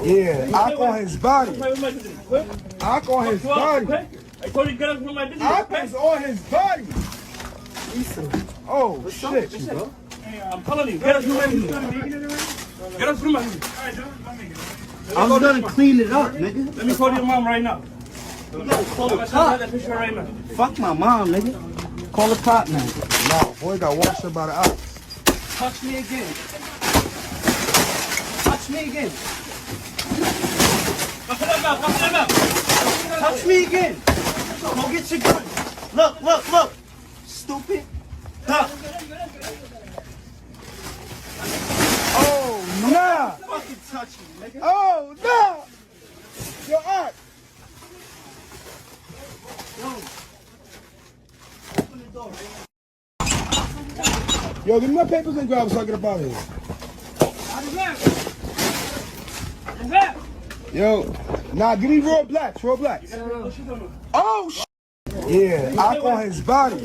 Yeah, Ock on his body. Ock on his body. I told you to get up from my business. Ock is on his body. Oh, shit. I'm telling you, get up from my business. Get up from my business. I'm gonna clean it up, nigga. Let me call your mom right now. You gotta call the Have cop. that picture right now. Fuck my mom, nigga. Call the cop now. No, boy got washed up by the Ock. Touch me again. Touch me again. Touch me again. Go get your gun. Look. Stupid. Duck. Oh, nah. Fucking touch me, nigga. Oh, no. Yo, Ock. Open the door. Yo, give me my papers and grab so I get up out of here. Yo, nah, give me raw blacks. Oh, shit. Yeah, Ock on his body.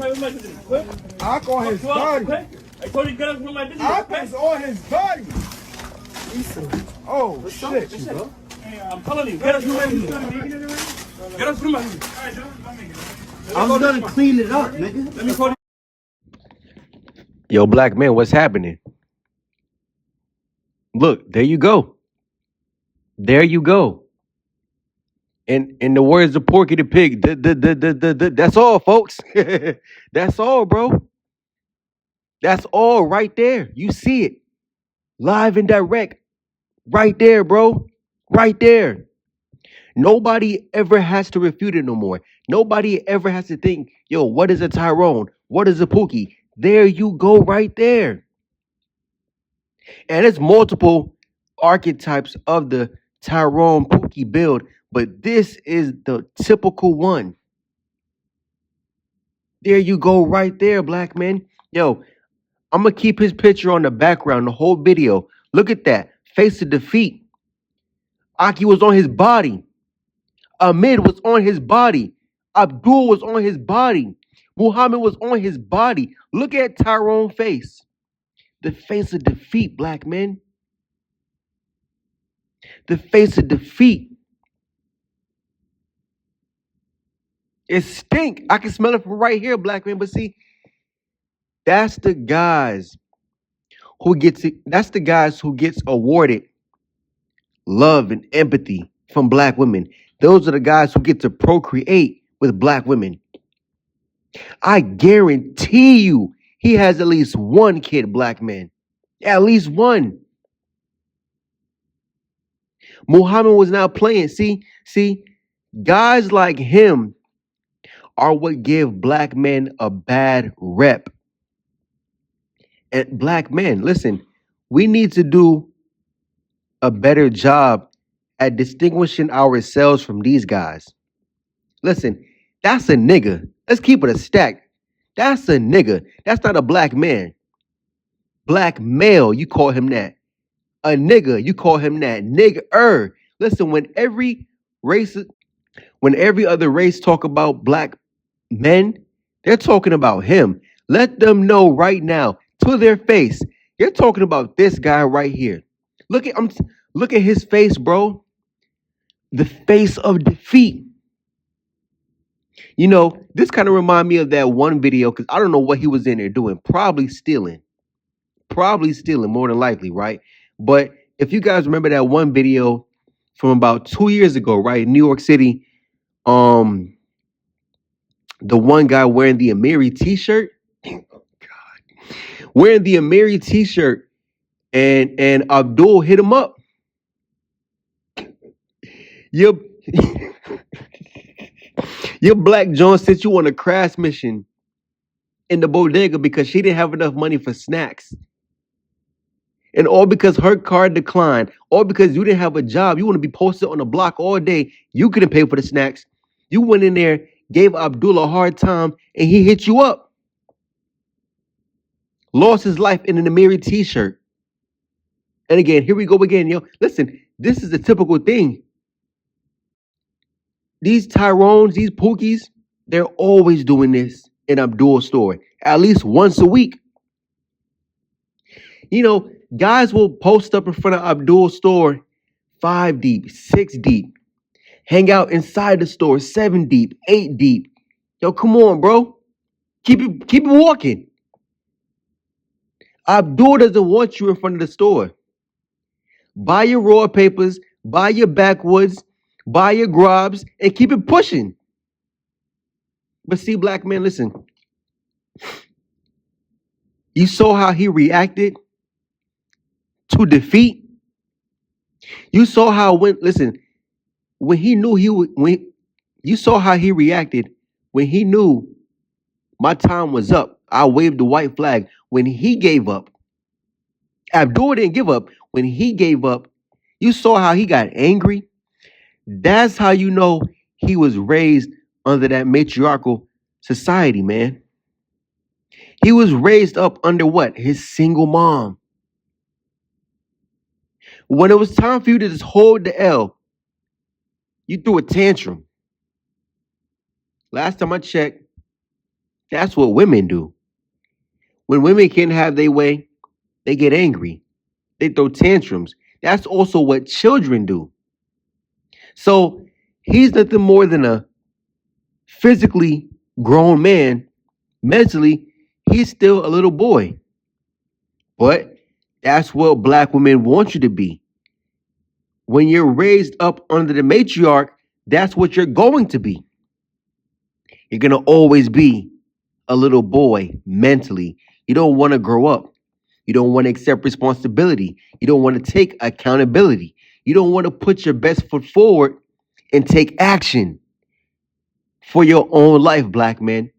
Ock on his body. I told you to get up from my business. Ock is on his body. Oh, shit. I'm telling you, get up from my business. Get up from my business. I'm gonna clean it up, nigga. Let me call you. Yo, black man, what's happening? Look, there you go. There you go. And in the words of Porky the Pig, that's all, folks. That's all, bro. That's all right there. You see it. Live and direct. Right there, bro. Right there. Nobody ever has to refute it no more. Nobody ever has to think, yo, what is a Tyrone? What is a Pookie? There you go right there. And it's multiple archetypes of the Tyrone Pookie build, but this is the typical one. There you go right there, black man. Yo, I'm going to keep his picture on the background, the whole video. Look at that. Face of defeat. Aki was on his body. Ahmed was on his body. Abdul was on his body. Muhammad was on his body. Look at Tyrone's face. The face of defeat, black men. The face of defeat. It stink. I can smell it from right here, black man. But see, that's the guys who gets it. That's the guys who gets awarded love and empathy from black women. Those are the guys who get to procreate with black women. I guarantee you he has at least one kid, black man. At least one. Muhammad was not playing. See, guys like him are what give black men a bad rep. And black men, listen, we need to do a better job at distinguishing ourselves from these guys. Listen, that's a nigga. Let's keep it a stack. That's a nigga. That's not a black man. Black male, you call him that. A nigga, you call him that. Nigger. Listen, when every other race talk about black men, they're talking about him. Let them know right now, to their face, you're talking about this guy right here. Look at his face, bro. The face of defeat. You know, this kind of remind me of that one video, because I don't know what he was in there doing. Probably stealing, more than likely, right? But if you guys remember that one video from about 2 years ago, right, in New York City, the one guy wearing the Amiri t-shirt, wearing the Amiri t-shirt, and Abdul hit him up. Your black John sent you on a crash mission in the bodega because she didn't have enough money for snacks. And all because her card declined, all because you didn't have a job. You want to be posted on the block all day. You couldn't pay for the snacks. You went in there, gave Abdul a hard time, and he hit you up. Lost his life in an Amiri t-shirt. And again, here we go again, yo. Listen, this is a typical thing. These Tyrones, these Pookies, they're always doing this in Abdul's store, at least once a week. You know, guys will post up in front of Abdul's store 5 deep, 6 deep. Hang out inside the store 7 deep, 8 deep. Yo, come on, bro. Keep it walking. Abdul doesn't want you in front of the store. Buy your raw papers, buy your backwoods, buy your grobs, and keep it pushing. But see, black man, listen. You saw how he reacted to defeat. You saw how when he knew you saw how he reacted when he knew my time was up. I waved the white flag when he gave up. Abdul didn't give up. When he gave up, you saw how he got angry. That's how you know he was raised under that matriarchal society, man. He was raised up under what? His single mom. When it was time for you to just hold the L, you threw a tantrum. Last time I checked, that's what women do. When women can't have their way, they get angry. They throw tantrums. That's also what children do. So he's nothing more than a physically grown man. Mentally, he's still a little boy. But that's what black women want you to be. When you're raised up under the matriarch, that's what you're going to be. You're going to always be a little boy mentally. You don't want to grow up. You don't want to accept responsibility. You don't want to take accountability. You don't want to put your best foot forward and take action for your own life, black man.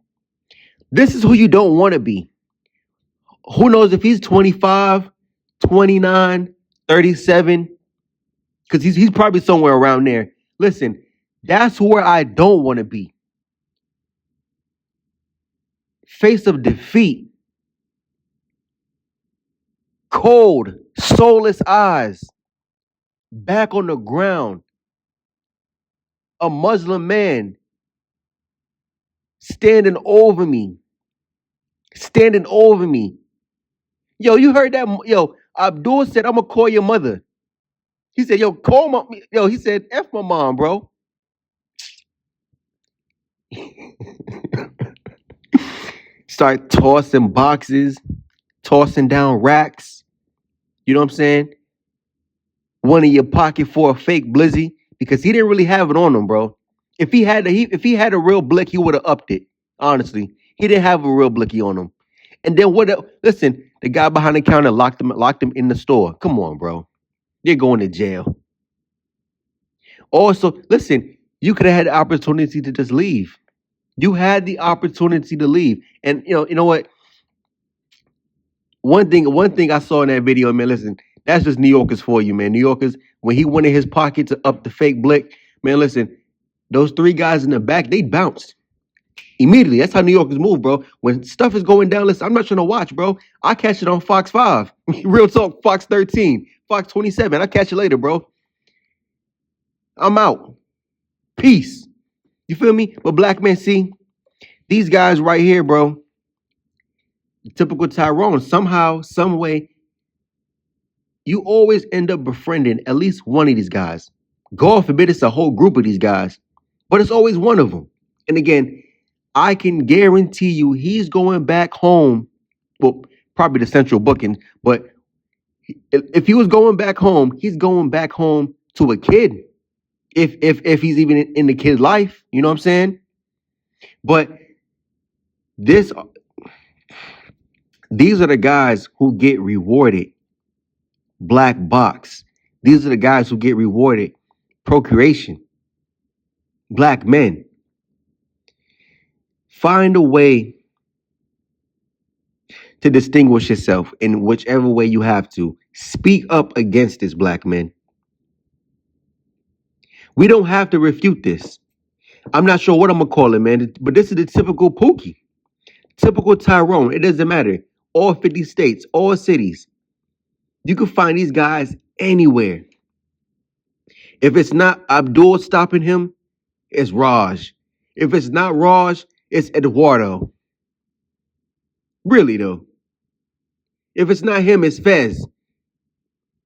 This is who you don't want to be. Who knows if he's 25, 29, 37, because he's probably somewhere around there. Listen, that's where I don't want to be. Face of defeat. Cold, soulless eyes. Back on the ground. A Muslim man standing over me. Standing over me. Yo, you heard that? Yo, Abdul said, I'm going to call your mother. He said, yo, call my... Yo, he said, F my mom, bro. Start tossing boxes, tossing down racks. You know what I'm saying? One in your pocket for a fake blizzy because he didn't really have it on him, bro. If he had a real blick, he would have upped it. Honestly, he didn't have a real blicky on him. And then what? Listen, the guy behind the counter locked him in the store. Come on, bro. You're going to jail. Also, listen, you could have had the opportunity to just leave. You had the opportunity to leave. And you know what? One thing I saw in that video, man, listen, that's just New Yorkers for you, man. New Yorkers, when he went in his pocket to up the fake blick, man, listen, those 3 guys in the back, they bounced. Immediately. That's how New Yorkers move, bro. When stuff is going down, listen, I'm not trying to watch, bro. I catch it on Fox 5. Real talk, Fox 13, Fox 27. I'll catch you later, bro. I'm out. Peace. You feel me? But black men, see, these guys right here, bro, typical Tyrone, somehow, some way, you always end up befriending at least one of these guys. God forbid it's a whole group of these guys, but it's always one of them. And again, I can guarantee you he's going back home. Well, probably the central booking, but if he was going back home, he's going back home to a kid. If he's even in the kid's life, you know what I'm saying? But these are the guys who get rewarded. Black box. These are the guys who get rewarded. Procreation. Black men. Find a way to distinguish yourself in whichever way you have to. Speak up against this, black men. We don't have to refute this. I'm not sure what I'm going to call it, man, but this is the typical Pookie. Typical Tyrone. It doesn't matter. All 50 states, all cities. You can find these guys anywhere. If it's not Abdul stopping him, it's Raj. If it's not Raj, it's Eduardo. Really, though. If it's not him, it's Fez.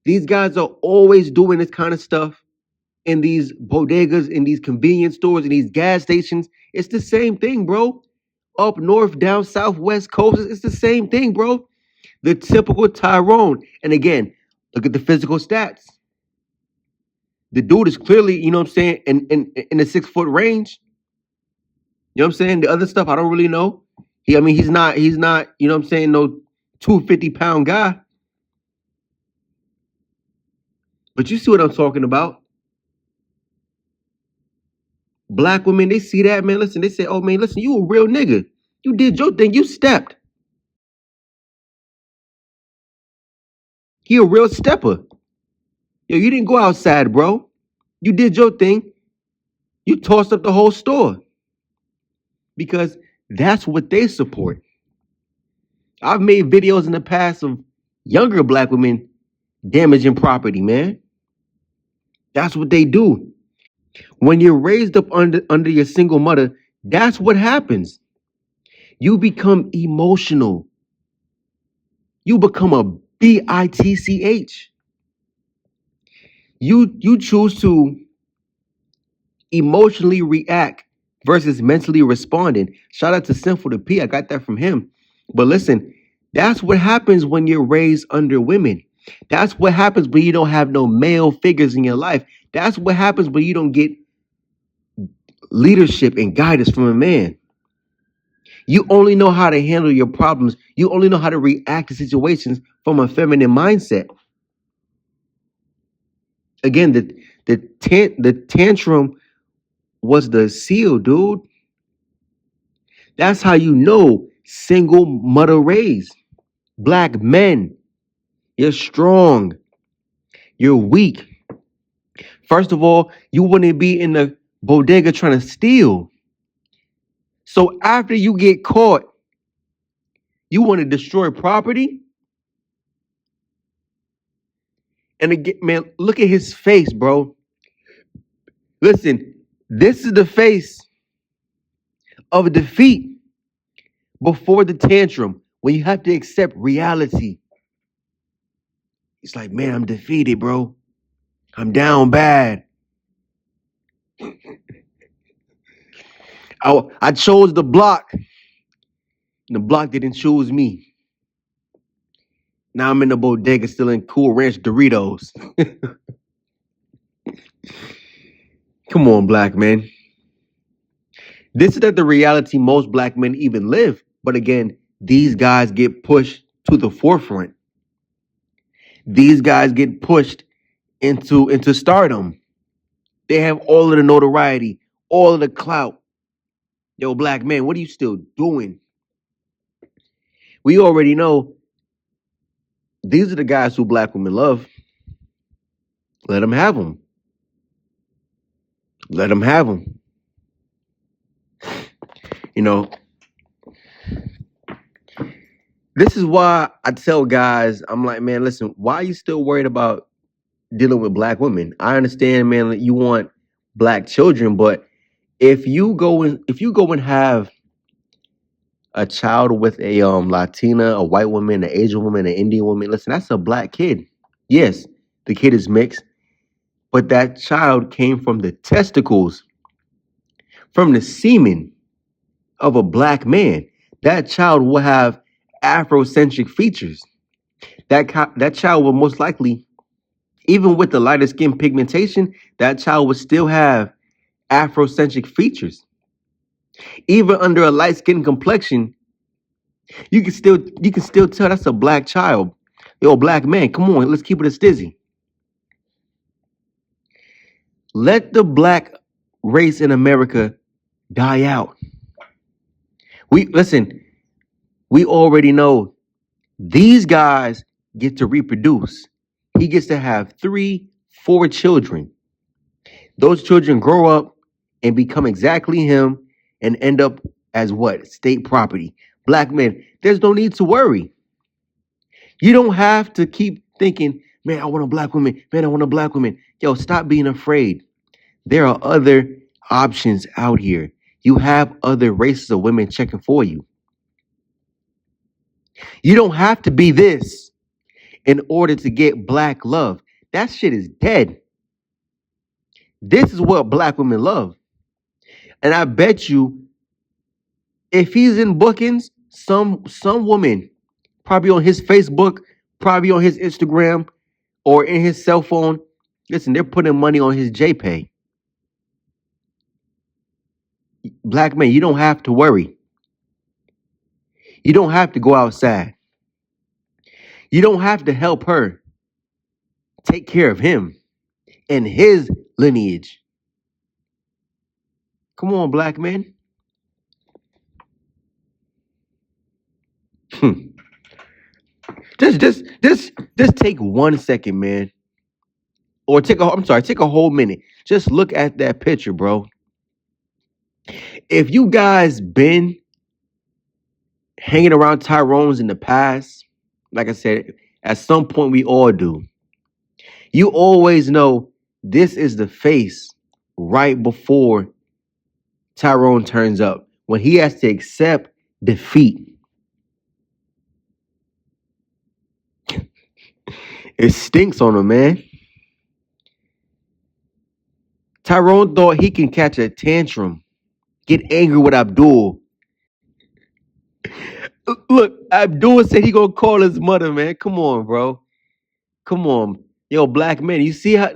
These guys are always doing this kind of stuff in these bodegas, in these convenience stores, in these gas stations. It's the same thing, bro. Up north, down south, west coast, it's the same thing, bro. The typical Tyrone. And again, look at the physical stats. The dude is clearly, you know what I'm saying, in the 6 foot range. You know what I'm saying? The other stuff I don't really know. He's not, you know what I'm saying, no 250-pound guy. But you see what I'm talking about. Black women, they see that, man. Listen, they say, oh, man, listen, you a real nigga. You did your thing. You stepped. He a real stepper. Yo, you didn't go outside, bro. You did your thing. You tossed up the whole store. Because that's what they support. I've made videos in the past of younger black women damaging property, man. That's what they do. When you're raised up under your single mother, that's what happens. You become emotional. You become a bitch. You choose to emotionally react versus mentally responding. Shout out to Sinful to P. I got that from him. But listen, that's what happens when you're raised under women. That's what happens when you don't have no male figures in your life. That's what happens when you don't get leadership and guidance from a man. You only know how to handle your problems. You only know how to react to situations from a feminine mindset. Again, the tantrum was the seal, dude. That's how you know single mother raised. Black men, you're strong. You're weak. First of all, you wouldn't be in the bodega trying to steal. So after you get caught, you want to destroy property? And again, man, look at his face, bro. Listen, this is the face of defeat before the tantrum, when you have to accept reality. It's like, man, I'm defeated, bro. I'm down bad. I chose the block, and the block didn't choose me. Now I'm in the bodega still in Cool Ranch Doritos. Come on, black men. This is not the reality most black men even live. But again, these guys get pushed to the forefront. These guys get pushed into stardom. They have all of the notoriety, all of the clout. Yo, black man, what are you still doing? We already know these are the guys who black women love. Let them have them. Let them have them. You know, this is why I tell guys, I'm like, man, listen, why are you still worried about dealing with black women? I understand, man, that you want black children, but if you go and have a child with a Latina, a white woman, an Asian woman, an Indian woman, listen, that's a black kid. Yes, the kid is mixed, but that child came from the testicles, from the semen of a black man. That child will have Afrocentric features. That child will most likely, even with the lighter skin pigmentation, that child will still have Afrocentric features. Even under a light skin complexion, you can still tell that's a black child. Yo, black man, come on, let's keep it a stizzy. Let the black race in America die out. We already know these guys get to reproduce. He gets to have 3, 4 children. Those children grow up and become exactly him and end up as what? State property. Black men, there's no need to worry. You don't have to keep thinking, man, I want a black woman. Man, I want a black woman. Yo, stop being afraid. There are other options out here. You have other races of women checking for you. You don't have to be this in order to get black love. That shit is dead. This is what black women love. And I bet you if he's in bookings, some woman, probably on his Facebook, probably on his Instagram, or in his cell phone, listen, they're putting money on his JPay. Black men, you don't have to worry. You don't have to go outside. You don't have to help her take care of him and his lineage. Come on, black men. Just take 1 second, man. Or take a whole minute. Just look at that picture, bro. If you guys been hanging around Tyrone's in the past, like I said, at some point we all do. You always know this is the face right before Tyrone turns up, when he has to accept defeat. It stinks on him, man. Tyrone thought he can catch a tantrum, get angry with Abdul. Look, Abdul said he gonna call his mother, man. Come on, bro. Come on. Yo, black men, you see how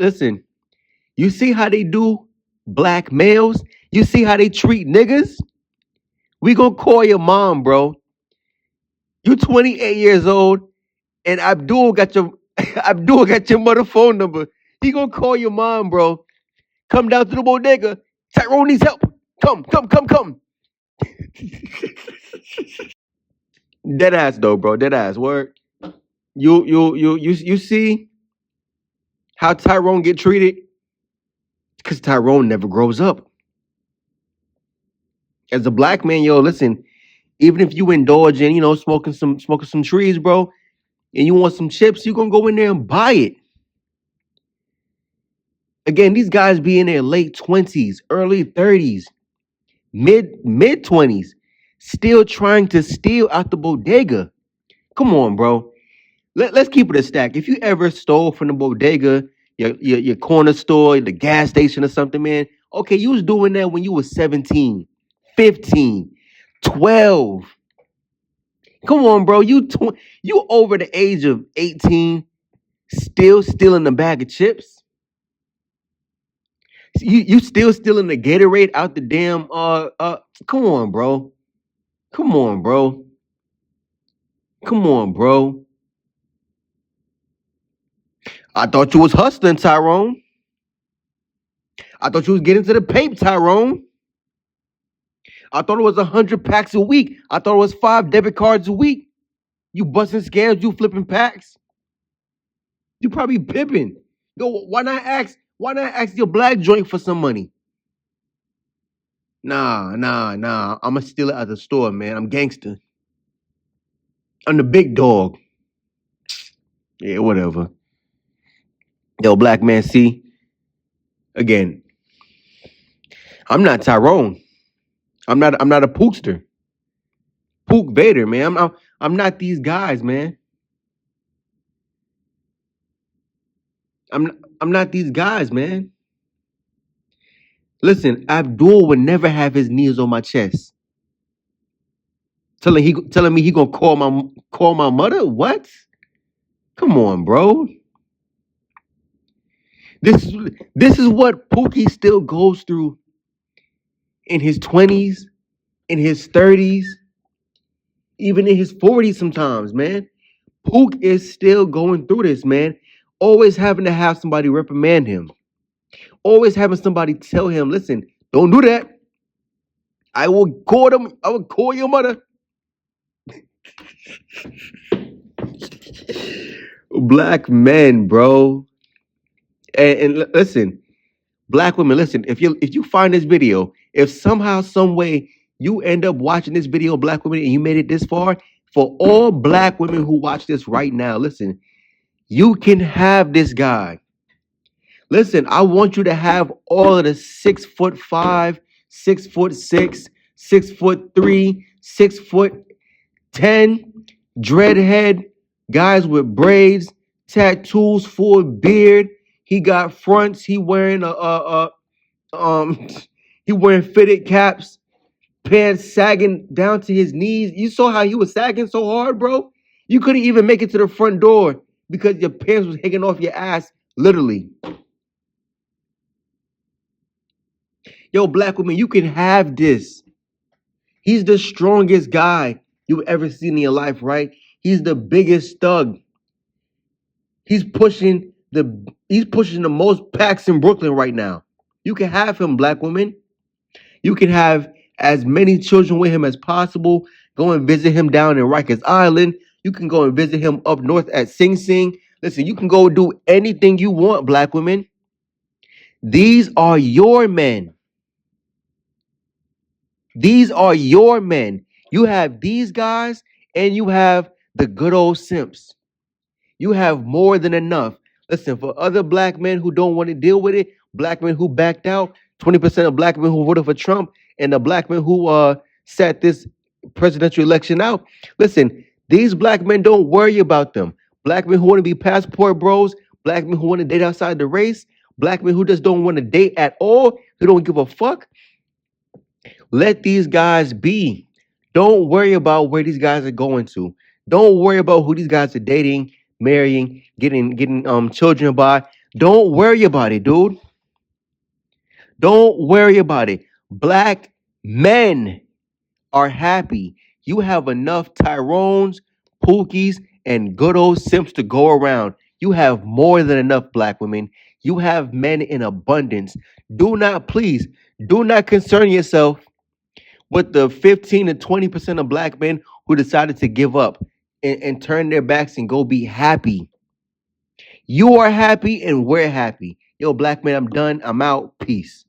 they do black males? You see how they treat niggas? We gonna call your mom, bro. You 28 years old, and Abdul got your mother phone number. He gonna call your mom, bro. Come down to the bodega. Tyrone needs help. Come. Dead ass though, bro. Dead ass. Word. You see how Tyrone get treated? Because Tyrone never grows up. As a black man, yo, listen, even if you indulge in, smoking some trees, bro, and you want some chips, you gonna go in there and buy it. Again, these guys be in their late 20s, early 30s, mid 20s, still trying to steal out the bodega. Come on, bro. Let's keep it a stack. If you ever stole from the bodega, your corner store, the gas station or something, man, okay, you was doing that when you was 17, 15, 12. Come on, bro. You over the age of 18, still stealing a bag of chips? You still stealing the Gatorade out the damn come on, bro. Come on, bro. I thought you was hustling, Tyrone. I thought you was getting to the paper, Tyrone. I thought it was 100 packs a week. I thought it was 5 debit cards a week. You busting scams, you flipping packs. You probably pimping. Yo, why not ask your black joint for some money? Nah. I'ma steal it at the store, man. I'm gangster. I'm the big dog. Yeah, whatever. Yo, black man, see? Again, I'm not Tyrone. I'm not a pookster. Pook Vader, man. I'm not these guys, man. I'm not these guys, man. Listen, Abdul would never have his knees on my chest. Telling me he gonna call my mother? What? Come on, bro. This is what Pookie still goes through in his 20s, in his 30s, even in his 40s sometimes, man. Pook is still going through this, man. Always having to have somebody reprimand him. Always having somebody tell him, listen, don't do that. I will call your mother. Black men, bro. And listen, black women, listen, if you find this video, if somehow, some way you end up watching this video, black women, and you made it this far, for all black women who watch this right now, listen, you can have this guy. Listen, I want you to have all of the 6'5", 6'6", 6'3", 6'10", dreadhead guys with braids tattoos, full beard. He got fronts. He wearing um he wearing fitted caps, pants sagging down to his knees. You saw how he was sagging so hard, bro. You couldn't even make it to the front door because your pants was hanging off your ass, literally. Yo, black woman, you can have this. He's the strongest guy you've ever seen in your life, right? He's the biggest thug. He's pushing the most packs in Brooklyn right now. You can have him, black woman. You can have as many children with him as possible. Go and visit him down in Rikers Island. You can go and visit him up north at Sing Sing. Listen, you can go do anything you want, black women. These are your men. These are your men. You have these guys and you have the good old simps. You have more than enough. Listen, for other black men who don't want to deal with it, black men who backed out, 20% of black men who voted for Trump, and the black men who sat this presidential election out. Listen, these black men, don't worry about them. Black men who want to be passport bros, black men who want to date outside the race, black men who just don't want to date at all, who don't give a fuck. Let these guys be. Don't worry about where these guys are going to. Don't worry about who these guys are dating, marrying, getting children by. Don't worry about it, dude. Don't worry about it. Black men are happy. You have enough Tyrones, Pookies, and good old simps to go around. You have more than enough, black women. You have men in abundance. Please, do not concern yourself with the 15 to 20% of black men who decided to give up and turn their backs and go be happy. You are happy and we're happy. Yo, black man, I'm done. I'm out. Peace.